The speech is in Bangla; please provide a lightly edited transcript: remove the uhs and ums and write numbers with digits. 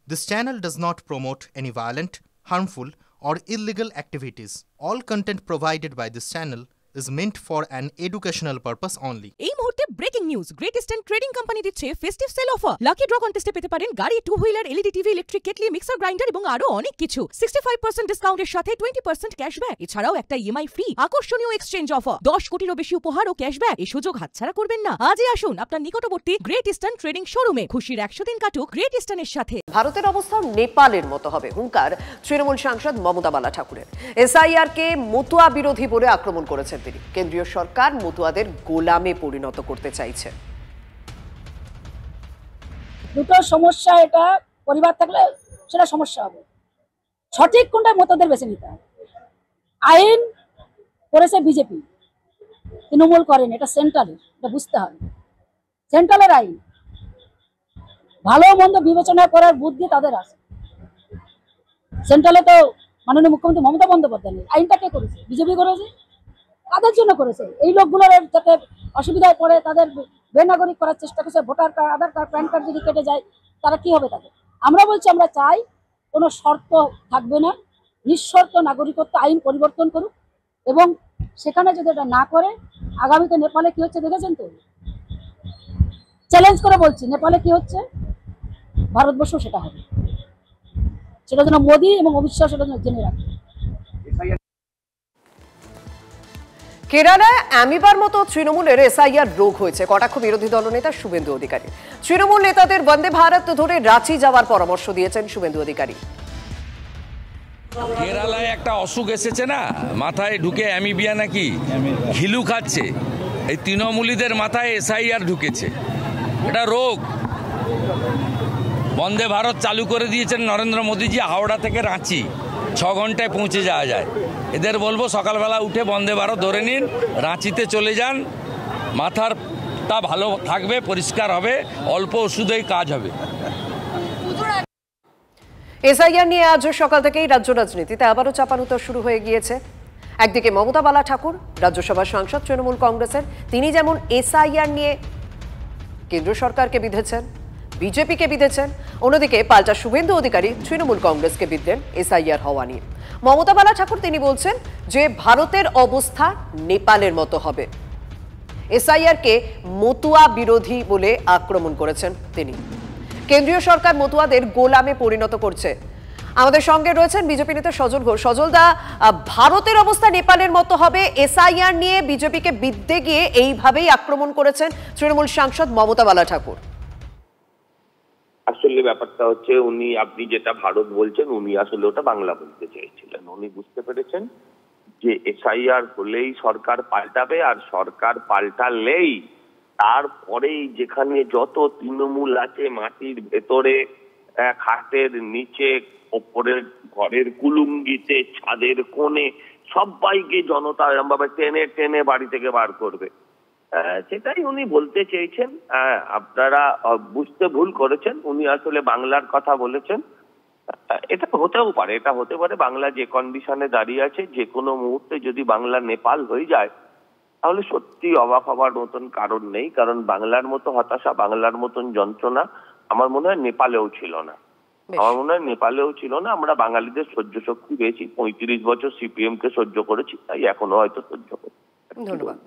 This channel does not promote any violent, harmful, or illegal activities. All content provided by this channel is meant for an educational purpose only. এই মুহূর্তে breaking news, Great Eastern Trading Company দিচ্ছে festive sale offer. Lucky draw কন্টেস্টে পেতে পারেন গাড়ি, two wheeler, LED TV, electric kettle, mixer grinder এবং আরো অনেক কিছু। 65% ডিসকাউন্টের সাথে 20% ক্যাশব্যাক। এছাড়াও একটা ইএমআই ফ্রি, আকর্ষণীয় এক্সচেঞ্জ অফার, 10 কোটিরও বেশি উপহার ও ক্যাশব্যাক। এই সুযোগ হাতছাড়া করবেন না। আজই আসুন আপনার নিকটবর্তী গ্রেট ইস্টার্ন ট্রেডিং শোরুমে। খুশির 100 দিন কাটুক গ্রেট ইস্টার্নের সাথে। ভারতের অবস্থা নেপালের মতো হবে, হুঙ্কার তৃণমূল সাংসদ মমতা বালা ঠাকুরের। এসআইআর কে মতুয়া বিরোধী বলে আক্রমণ করেছেন তিনি। কেন্দ্রীয় সরকার মতুয়াদের গোলামে পরিণত করতে চাইছে। দুটো সমস্যা, এটা পরিবার থাকলে সেটা সমস্যা হবে। সঠিক কোনটা মতদের বেছে নিতে হবে। আইন করেছে বিজেপি, তৃণমূল করেন, এটা সেন্ট্রালের, এটা বুঝতে হবে। সেন্ট্রালের আইন, ভালো মন্দ বিবেচনা করার বুদ্ধি তাদের আছে। সেন্ট্রালে তো মাননীয় মুখ্যমন্ত্রী মমতা বন্দ্যোপাধ্যায় নেই। আইনটা কে করেছে? বিজেপি করেছে। কাদের জন্য করেছে? এই লোকগুলোর যাতে অসুবিধায় পড়ে, তাদের বেনাগরিক করার চেষ্টা করছে। ভোটার কার্ড, আধার কার্ড, প্যান কার্ড যদি কেটে যায়, তারা কি হবে তাদের? আমরা বলছি, আমরা চাই কোনো শর্ত থাকবে না, নিঃশর্ত নাগরিকত্ব আইন পরিবর্তন করুক। এবং সেখানে যদি এটা না করে, আগামীতে নেপালে কি হচ্ছে দেখেছেন তো? চ্যালেঞ্জ করে বলছি, নেপালে কি হচ্ছে ভারতবর্ষ সেটা হবে। সেটা যেন মোদী এবং অমিত শাহ সেটা জেনে রাখে। কেরালায় অ্যামিবার মতো তৃণমূলের এসআইআর রোগ হয়েছে, কটাক্ষ বিরোধী দলনেতা শুভেন্দু অধিকারী। তৃণমূল নেতাদের বন্দে ভারত ধরে রাঁচি যাওয়ার পরামর্শ দিয়েছেন শুভেন্দু অধিকারী। কেরালায় একটা অসুখ এসেছে না, মাথায় ঢুকে অ্যামিবিয়া নাকি ঘিলু খাচ্ছে, এই তৃণমূলীদের মাথায় এসআইআর ঢুকেছে, এটা রোগ। বন্দে ভারত চালু করে দিয়েছেন নরেন্দ্র মোদীজি, হাওড়া থেকে রাঁচি 6 ঘন্টায় পৌঁছে যাওয়া যায়। এদের বলবো সকালবেলা উঠে বন্দে ভারত ধরে নিন, রাঁচিতে চলে যান, মাথারটা ভালো থাকবে, পরিষ্কার হবে, অল্প ওষুধেই কাজ হবে। এসআইআর নিয়ে আজ সকাল থেকেই রাজ্য রাজনীতিতে আবারও চাপানুতর শুরু হয়ে গিয়েছে। একদিকে মমতা বালা ঠাকুর, রাজ্যসভার সাংসদ তৃণমূল কংগ্রেসের, তিনি যেমন এসআইআর নিয়ে কেন্দ্র সরকারকে বিঁধেছেন, বিজেপিকে বিঁধেছেন, অন্যদিকে পাল্টা শুভেন্দু অধিকারী তৃণমূল কংগ্রেসকে বিঁধলেন এসআইআর হওয়া নিয়ে। মমতা বালা ঠাকুর তিনি বলছেন যে ভারতের অবস্থা নেপালের মতো হবে। এসআইআর কে মতুয়া বিরোধী বলে আক্রমণ করেছেন তিনি। কেন্দ্রীয় সরকার মতুয়াদের গোলামে পরিণত করছে। আমাদের সঙ্গে রয়েছেন বিজেপি নেতা সজল ঘোষ। সজলদা, ভারতের অবস্থা নেপালের মতো হবে, এসআইআর নিয়ে বিজেপিকে বিঁধতে গিয়ে এইভাবেই আক্রমণ করেছেন তৃণমূল সাংসদ মমতা বালা ঠাকুর। আসলে ব্যাপারটা হচ্ছে, আপনি যেটা ভারত বলছেন, উনি আসলে ওটা বাংলা বলতে চেয়েছিলেন। উনি বুঝতে পেরেছেন যে এসআইআর হলেই সরকার পাল্টাবে, আর সরকার পাল্টালেই তারপরেই যেখানে যত তৃণমূল আছে মাটির ভেতরে, খাটের নিচে, ওপরের ঘরের কুলুঙ্গিতে, ছাদের কোণে, সবাইকে জনতা এরকমভাবে টেনে টেনে বাড়ি থেকে বার করবে। সেটাই উনি বলতে চেয়েছেন। আপনারা বুঝতে ভুল করেছেন, উনি আসলে বাংলার কথা বলেছেন। এটা হতেও পারে, এটা হতে পারে বাংলা যে কন্ডিশনে দাঁড়িয়ে আছে, যে কোনো মুহূর্তে যদি বাংলা নেপাল হয়ে যায়, তাহলে সত্যি অবাক হবার মতন কারণ নেই। কারণ বাংলার মতো হতাশা, বাংলার মতন যন্ত্রণা আমার মনে হয় নেপালেও ছিল না। আমরা বাঙালিদের সহ্য শক্তি বেশি। 35 বছর সিপিএম কে সহ্য করেছি, তাই এখনো হয়তো সহ্য করি। ধন্যবাদ।